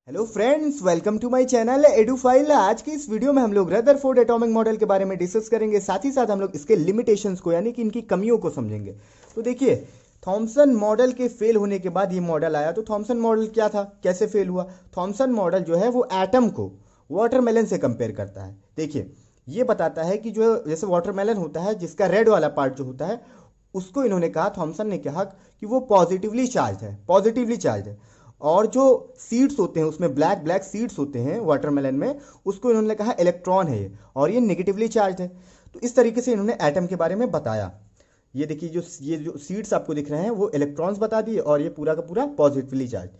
Hello friends, welcome to my channel Edufile. आज की इस वीडियो में हम लोग रदरफोर्ड एटॉमिक मॉडल के बारे में डिस्कस करेंगे। साथ ही साथ हम लोग इसके लिमिटेशंस को यानी कि इनकी कमियों को समझेंगे। तो देखिए, थॉमसन मॉडल के फेल होने के बाद ये मॉडल आया। तो थॉमसन मॉडल क्या था, कैसे फेल हुआ? थॉमसन मॉडल जो है वो एटम को वाटरमेलन से कंपेयर करता है। देखिए, ये बताता है कि जो जैसे वाटरमेलन होता है, जिसका रेड वाला पार्ट जो होता है, उसको इन्होंने कहा, थॉमसन ने कहा कि वो पॉजिटिवली चार्ज है, पॉजिटिवली चार्ज है। और जो सीड्स होते हैं उसमें ब्लैक ब्लैक सीड्स होते हैं वाटरमेलन में, उसको इन्होंने कहा इलेक्ट्रॉन है ये, और ये नेगेटिवली चार्ज है। तो इस तरीके से इन्होंने एटम के बारे में बताया। ये देखिए, ये जो सीड्स आपको दिख रहे हैं वो इलेक्ट्रॉन्स बता दिए, और ये पूरा का पूरा पॉजिटिवली चार्ज।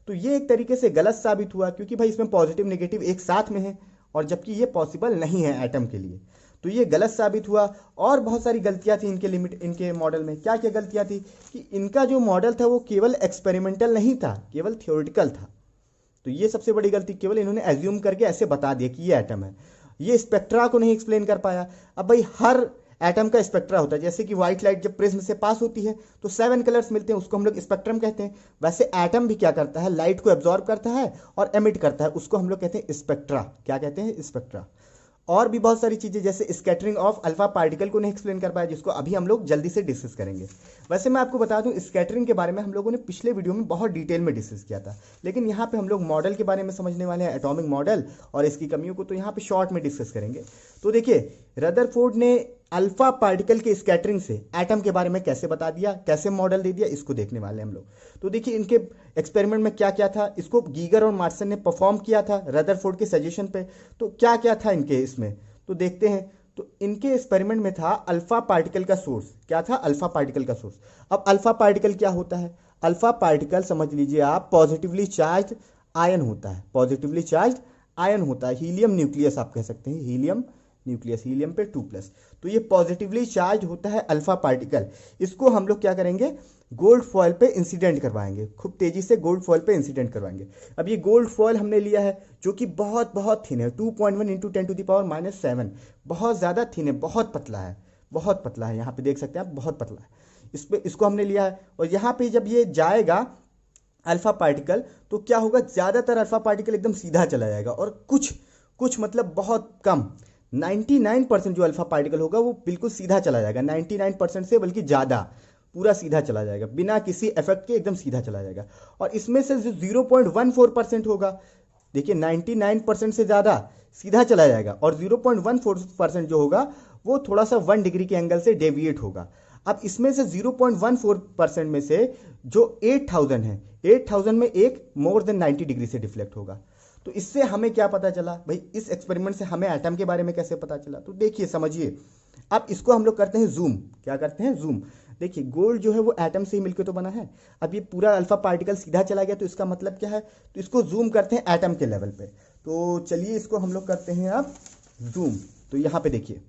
तो ये एक तरीके से गलत साबित हुआ, क्योंकि भाई इसमें पॉजिटिव नेगेटिव एक साथ में है, और जबकि ये पॉसिबल नहीं है एटम के लिए। तो ये गलत साबित हुआ। और बहुत सारी गलतियां थी इनके मॉडल में। क्या क्या गलतियां थी कि इनका जो मॉडल था वो केवल एक्सपेरिमेंटल नहीं था, केवल थियोरिटिकल था। तो ये सबसे बड़ी गलती, केवल इन्होंने एज्यूम करके ऐसे बता दिया कि ये एटम है। ये स्पेक्ट्रा को नहीं एक्सप्लेन कर पाया। अब भाई हर एटम का स्पेक्ट्रा होता है। जैसे कि व्हाइट लाइट जब प्रिज्म से पास होती है तो 7 कलर्स मिलते हैं, उसको हम लोग स्पेक्ट्रम कहते हैं। वैसे एटम भी क्या करता है, लाइट को एब्जॉर्ब करता है और एमिट करता है, उसको हम लोग कहते हैं स्पेक्ट्रा। क्या कहते हैं? स्पेक्ट्रा। और भी बहुत सारी चीजें, जैसे स्कैटरिंग ऑफ अल्फा पार्टिकल को नहीं एक्सप्लेन कर पाया, जिसको अभी हम लोग जल्दी से डिस्कस करेंगे। वैसे मैं आपको बता दूं, स्कैटरिंग के बारे में हम लोगों ने पिछले वीडियो में बहुत डिटेल में डिस्कस किया था, लेकिन यहाँ पे हम लोग मॉडल के बारे में समझने वाले हैं, एटॉमिक मॉडल और इसकी कमियों को। तो यहाँ पे शॉर्ट में डिस्कस करेंगे। तो देखिए, रदरफोर्ड ने अल्फा पार्टिकल के स्कैटरिंग से एटम के बारे में कैसे बता दिया, कैसे मॉडल दे दिया, इसको देखने वाले हैं हम लोग। तो देखिए, इनके एक्सपेरिमेंट में क्या क्या था, इसको गीगर और मार्सन ने परफॉर्म किया था रदरफोर्ड के सजेशन पे। तो क्या क्या था इनके इसमें, तो देखते हैं। तो इनके एक्सपेरिमेंट में था अल्फा पार्टिकल का सोर्स। क्या था? अल्फा पार्टिकल का सोर्स। अब अल्फा पार्टिकल क्या होता है? अल्फा पार्टिकल समझ लीजिए आप, पॉजिटिवली चार्ज आयन होता है, पॉजिटिवली चार्ज आयन होता है। हीलियम न्यूक्लियस आप कह सकते हैं, हीलियम न्यूक्लियस, हीलियम पे 2+। तो ये पॉजिटिवली चार्ज होता है अल्फा पार्टिकल। इसको हम लोग क्या करेंगे, गोल्ड फॉयल पे इंसिडेंट करवाएंगे, खूब तेजी से गोल्ड फॉयल पे इंसिडेंट करवाएंगे। अब ये गोल्ड फॉयल हमने लिया है जो कि बहुत बहुत थिन है, 2.1 इंटू 10⁻⁻7। बहुत ज़्यादा थिन है, बहुत पतला है, बहुत पतला है। यहाँ पे देख सकते हैं आप, बहुत पतला है। इसको हमने लिया है, और यहाँ पे जब ये जाएगा अल्फा पार्टिकल, तो क्या होगा, ज़्यादातर अल्फा पार्टिकल एकदम सीधा चला जाएगा, और कुछ कुछ मतलब बहुत कम, 99% जो अल्फा पार्टिकल होगा वो बिल्कुल सीधा चला जाएगा, 99% से बल्कि ज़्यादा, पूरा सीधा चला जाएगा, बिना किसी इफेक्ट के एकदम सीधा चला जाएगा। और इसमें से जो 0.14% होगा, देखिए 99% से ज़्यादा सीधा चला जाएगा, और 0.14% जो होगा वो थोड़ा सा 1 डिग्री के एंगल से डेविएट होगा। अब इसमें से 0.14% में से जो 8000 है, 8000 में एक मोर देन 90 डिग्री से डिफ्लेक्ट होगा। तो इससे हमें क्या पता चला भाई, इस एक्सपेरिमेंट से हमें एटम के बारे में कैसे पता चला? तो देखिए, समझिए। अब इसको हम लोग करते हैं जूम। क्या करते हैं? जूम। देखिए, गोल्ड जो है वो एटम से ही मिलकर तो बना है। अब ये पूरा अल्फा पार्टिकल सीधा चला गया, तो इसका मतलब क्या है? तो इसको जूम करते हैं एटम के लेवल पे। तो चलिए, इसको हम लोग करते हैं अब जूम। तो यहाँ पे देखिए,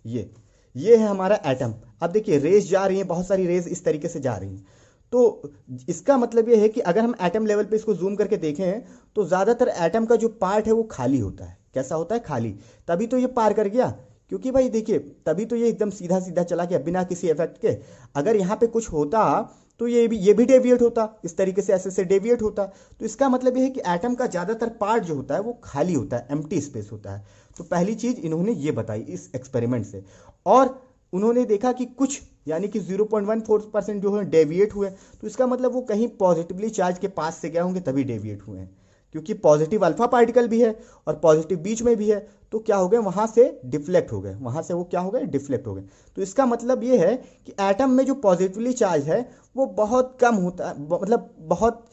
ये है हमारा एटम। अब देखिए, रेज जा रही हैं, बहुत सारी रेज इस तरीके से जा रही हैं। तो इसका मतलब ये है कि अगर हम एटम लेवल पे इसको जूम करके देखें, तो ज़्यादातर एटम का जो पार्ट है वो खाली होता है। कैसा होता है? खाली। तभी तो ये पार कर गया, क्योंकि भाई देखिए, तभी तो ये एकदम सीधा सीधा चला गया बिना किसी इफेक्ट के। अगर यहाँ पे कुछ होता तो ये भी डेविएट होता, इस तरीके से ऐसे डेविएट होता। तो इसका मतलब ये है कि एटम का ज़्यादातर पार्ट जो होता है वो खाली होता है, एम्प्टी स्पेस होता है। तो पहली चीज़ इन्होंने ये बताई इस एक्सपेरिमेंट से। और उन्होंने देखा कि कुछ, यानी कि 0.14% जो है डेविएट हुए। तो इसका मतलब वो कहीं पॉजिटिवली चार्ज के पास से गए होंगे, तभी डेविएट हुए हैं। क्योंकि पॉजिटिव अल्फा पार्टिकल भी है और पॉजिटिव बीच में भी है, तो क्या हो गए, वहां से डिफ्लेक्ट हो गए, वहां से वो क्या हो गए, डिफ्लेक्ट हो गए। तो इसका मतलब ये है कि एटम में जो पॉजिटिवली चार्ज है वो बहुत कम होता है, मतलब बहुत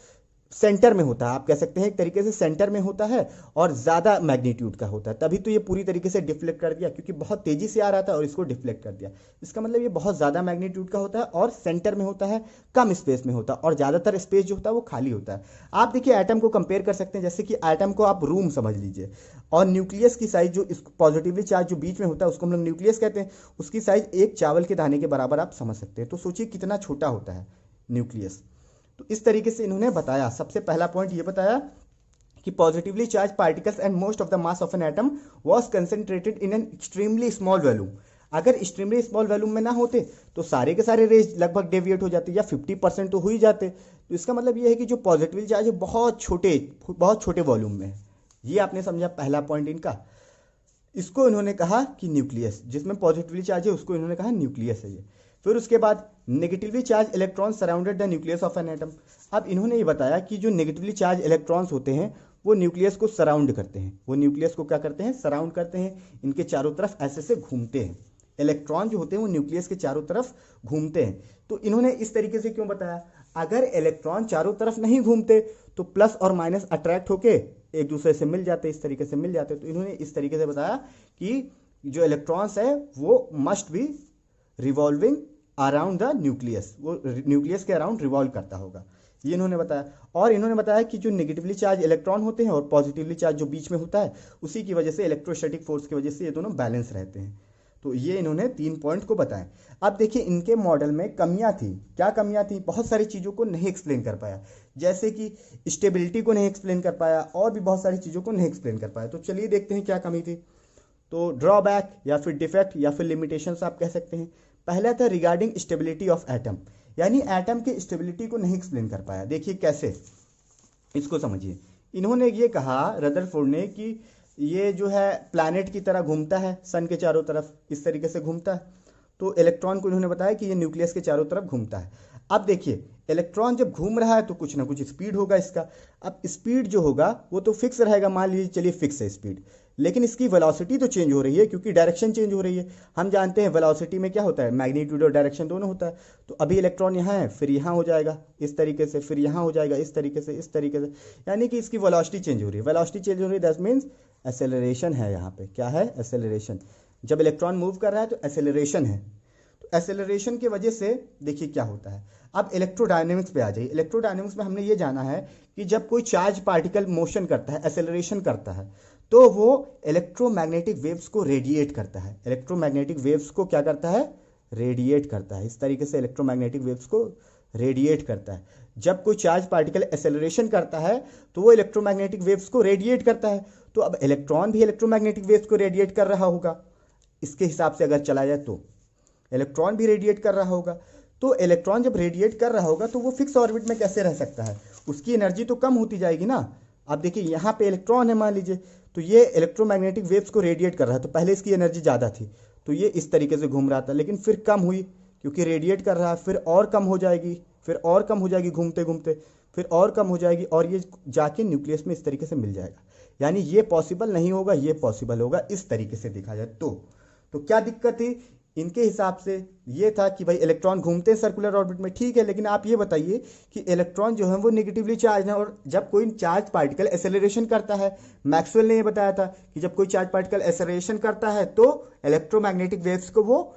सेंटर में होता है, आप कह सकते हैं एक तरीके से सेंटर में होता है, और ज़्यादा मैग्नीट्यूड का होता है। तभी तो ये पूरी तरीके से डिफ्लेक्ट कर दिया, क्योंकि बहुत तेज़ी से आ रहा था और इसको डिफ्लेक्ट कर दिया। इसका मतलब ये बहुत ज़्यादा मैग्नीट्यूड का होता है, और सेंटर में होता है, कम स्पेस में होता है, और ज़्यादातर स्पेस जो होता है वो खाली होता है। आप देखिए, एटम को कंपेयर कर सकते हैं, जैसे कि एटम को आप रूम समझ लीजिए, और न्यूक्लियस की साइज जो इस पॉजिटिवली चार्ज जो बीच में होता है उसको हम लोग न्यूक्लियस कहते हैं। उसकी साइज एक चावल के दाने के बराबर आप समझ सकते हैं। तो सोचिए कितना छोटा होता है न्यूक्लियस। तो इस तरीके से इन्होंने बताया। सबसे पहला पॉइंट ये बताया कि positively charge particles and most of the mass of an atom was concentrated in an extremely small volume. अगर एक्सट्रीमली स्मॉल वॉल्यूम में ना होते तो सारे के सारे रेज लगभग डेविएट हो जाते या 50% तो हो ही जाते। तो इसका मतलब ये है कि जो पॉजिटिवली चार्ज है बहुत छोटे वॉल्यूम में है। ये आपने समझा पहला पॉइंट इनका। इसको इन्होंने कहा कि न्यूक्लियस, जिसमें पॉजिटिवली चार्ज है उसको इन्होंने कहा न्यूक्लियस है ये। फिर उसके बाद negatively charge electron surrounded the nucleus of an atom. अब इन्होंने ये बताया कि जो नेगेटिवली चार्ज इलेक्ट्रॉन्स होते हैं वो न्यूक्लियस को सराउंड करते हैं। वो न्यूक्लियस को क्या करते हैं? सराउंड करते हैं, इनके चारों तरफ ऐसे से घूमते हैं। इलेक्ट्रॉन जो होते हैं वो न्यूक्लियस के चारों तरफ घूमते हैं। तो इन्होंने इस तरीके से क्यों बताया? अगर इलेक्ट्रॉन चारों तरफ नहीं घूमते तो प्लस और माइनस अट्रैक्ट होके एक दूसरे से मिल जाते, इस तरीके से मिल जाते। तो इन्होंने इस तरीके से बताया कि जो इलेक्ट्रॉन्स है वो must be revolving around the nucleus, वो न्यूक्लियस के अराउंड रिवॉल्व करता होगा, ये इन्होंने बताया। और इन्होंने बताया कि जो नेगेटिवली चार्ज इलेक्ट्रॉन होते हैं और पॉजिटिवली चार्ज जो बीच में होता है उसी की वजह से इलेक्ट्रोस्टैटिक फोर्स की वजह से ये दोनों बैलेंस रहते हैं। तो ये इन्होंने 3 पॉइंट को बताया। अब देखिए इनके मॉडल में कमियां थी। क्या कमियां थी? बहुत सारी चीज़ों को नहीं एक्सप्लेन कर पाया, जैसे कि स्टेबिलिटी को नहीं एक्सप्लेन कर पाया और भी बहुत सारी चीज़ों को नहीं एक्सप्लेन कर पाया। तो चलिए देखते हैं क्या कमी थी। तो ड्रॉबैक या फिर डिफेक्ट या फिर लिमिटेशंस आप कह सकते हैं। पहला था रिगार्डिंग स्टेबिलिटी ऑफ एटम, यानी एटम की स्टेबिलिटी को नहीं एक्सप्लेन कर पाया। देखिए कैसे, इसको समझिए। इन्होंने ये कहा रदरफोर्ड ने कि ये जो है प्लैनेट की तरह घूमता है, सन के चारों तरफ इस तरीके से घूमता है। तो इलेक्ट्रॉन को इन्होंने बताया कि ये न्यूक्लियस के चारों तरफ घूमता है। अब देखिए इलेक्ट्रॉन जब घूम रहा है तो कुछ ना कुछ स्पीड होगा इसका। अब स्पीड जो होगा वो तो फिक्स रहेगा, मान लीजिए चलिए फिक्स है स्पीड, लेकिन इसकी वेलोसिटी तो चेंज हो रही है क्योंकि डायरेक्शन चेंज हो रही है। हम जानते हैं वेलोसिटी में क्या होता है, मैग्नीट्यूड और डायरेक्शन दोनों होता है। तो अभी इलेक्ट्रॉन यहाँ है, फिर यहाँ हो जाएगा इस तरीके से, फिर यहाँ हो जाएगा इस तरीके से, इस तरीके से, यानी कि इसकी वेलोसिटी चेंज हो रही है। वेलोसिटी चेंज हो रही है दैट मीन्स एसेलरेशन है। यहाँ पे क्या है? एसेलरेशन। जब इलेक्ट्रॉन मूव कर रहा है तो एसेलरेशन है। तो एसेलरेशन की वजह से देखिए क्या होता है। अब इलेक्ट्रोडायनेमिक्स पे आ जाइए। इलेक्ट्रोडायनेमिक्स में हमने ये जाना है कि जब कोई चार्ज पार्टिकल मोशन करता है, एसेलरेशन करता है, तो वो इलेक्ट्रोमैग्नेटिक वेव्स को रेडिएट करता है। इलेक्ट्रोमैग्नेटिक वेव्स को क्या करता है? रेडिएट करता है। इस तरीके से इलेक्ट्रोमैग्नेटिक वेव्स को रेडिएट करता है। जब कोई चार्ज पार्टिकल एसेलरेशन करता है तो वो इलेक्ट्रोमैग्नेटिक वेव्स को रेडिएट करता है। तो अब इलेक्ट्रॉन भी इलेक्ट्रोमैग्नेटिक वेव्स को रेडिएट कर रहा होगा, इसके हिसाब से अगर चला जाए तो इलेक्ट्रॉन भी रेडिएट कर रहा होगा। तो इलेक्ट्रॉन जब रेडिएट कर रहा होगा तो वो फिक्स ऑर्बिट में कैसे रह सकता है? उसकी एनर्जी तो कम होती जाएगी ना। अब देखिए यहाँ पे इलेक्ट्रॉन है मान लीजिए, तो ये इलेक्ट्रोमैग्नेटिक वेव्स को रेडिएट कर रहा है। तो पहले इसकी एनर्जी ज़्यादा थी तो ये इस तरीके से घूम रहा था, लेकिन फिर कम हुई क्योंकि रेडिएट कर रहा है, फिर और कम हो जाएगी, फिर और कम हो जाएगी घूमते घूमते, फिर और कम हो जाएगी और ये जाके न्यूक्लियस में इस तरीके से मिल जाएगा। यानी ये पॉसिबल नहीं होगा, ये पॉसिबल होगा इस तरीके से देखा जाए तो क्या दिक्कत थी इनके हिसाब से? ये था कि भाई इलेक्ट्रॉन घूमते हैं सर्कुलर ऑर्बिट में, ठीक है, लेकिन आप ये बताइए कि इलेक्ट्रॉन जो है वो नेगेटिवली चार्ज है और जब कोई चार्ज पार्टिकल एसेलरेशन करता है, मैक्सवेल ने ये बताया था कि जब कोई चार्ज पार्टिकल एसेलरेशन करता है तो इलेक्ट्रोमैग्नेटिक वेव्स को वो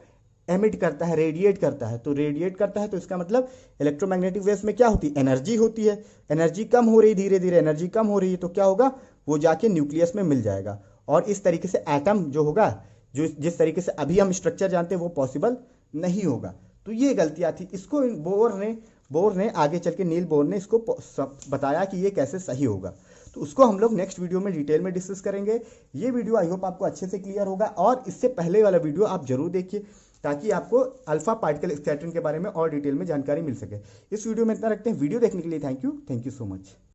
एमिट करता है, रेडिएट करता है। तो रेडिएट करता है तो इसका मतलब इलेक्ट्रोमैग्नेटिक वेव्स में क्या होती है? एनर्जी होती है। एनर्जी कम हो रही, धीरे धीरे एनर्जी कम हो रही है, तो क्या होगा? वो जाके न्यूक्लियस में मिल जाएगा और इस तरीके से एटम जो होगा, जो जिस तरीके से अभी हम स्ट्रक्चर जानते हैं वो पॉसिबल नहीं होगा। तो ये गलतियां थी। इसको बोर ने आगे चल के नील बोर ने इसको बताया कि ये कैसे सही होगा। तो उसको हम लोग नेक्स्ट वीडियो में डिटेल में डिस्कस करेंगे। ये वीडियो आई होप आपको अच्छे से क्लियर होगा और इससे पहले वाला वीडियो आप जरूर देखिए ताकि आपको अल्फा पार्टिकल स्कैटरिंग के बारे में और डिटेल में जानकारी मिल सके। इस वीडियो में इतना रखते हैं। वीडियो देखने के लिए थैंक यू सो मच।